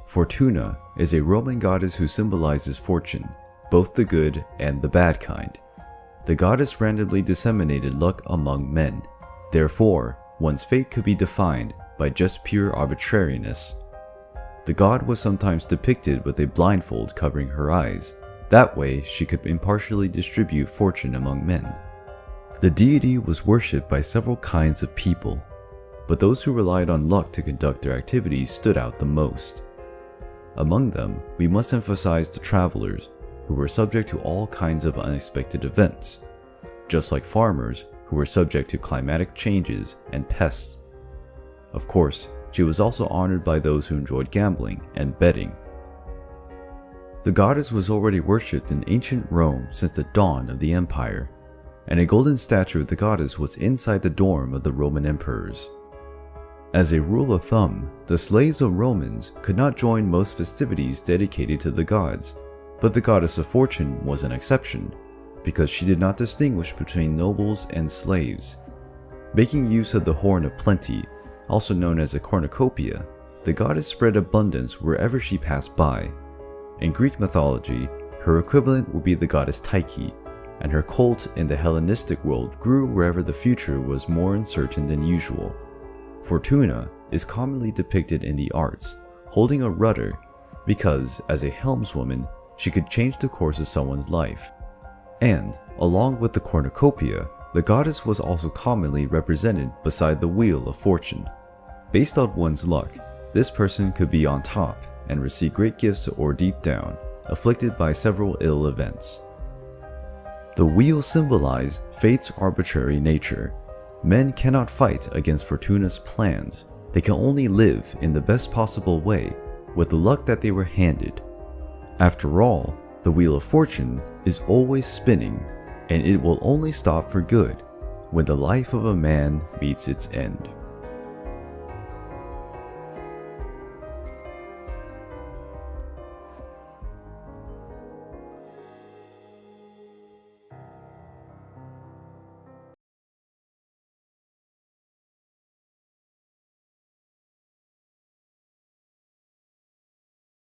Fortuna is a Roman goddess who symbolizes fortune, both the good and the bad kind. The goddess randomly disseminated luck among men. Therefore, one's fate could be defined by just pure arbitrariness. The god was sometimes depicted with a blindfold covering her eyes. That way, she could impartially distribute fortune among men. The deity was worshipped by several kinds of people, but those who relied on luck to conduct their activities stood out the most. Among them, we must emphasize the travelers, who were subject to all kinds of unexpected events, just like farmers who were subject to climatic changes and pests. Of course, she was also honored by those who enjoyed gambling and betting. The goddess was already worshipped in ancient Rome since the dawn of the empire, and a golden statue of the goddess was inside the dorm of the Roman emperors. As a rule of thumb, the slaves of Romans could not join most festivities dedicated to the gods, but the goddess of fortune was an exception, because she did not distinguish between nobles and slaves. Making use of the horn of plenty, also known as a cornucopia, the goddess spread abundance wherever she passed by. In Greek mythology, her equivalent would be the goddess Tyche, and her cult in the Hellenistic world grew wherever the future was more uncertain than usual. Fortuna is commonly depicted in the arts, holding a rudder, because as a helmswoman, she could change the course of someone's life. And, along with the cornucopia, the goddess was also commonly represented beside the wheel of fortune. Based on one's luck, this person could be on top and receive great gifts or deep down, afflicted by several ill events. The wheel symbolized fate's arbitrary nature. Men cannot fight against Fortuna's plans. They can only live in the best possible way with the luck that they were handed. After all, the wheel of fortune is always spinning, and it will only stop for good when the life of a man meets its end.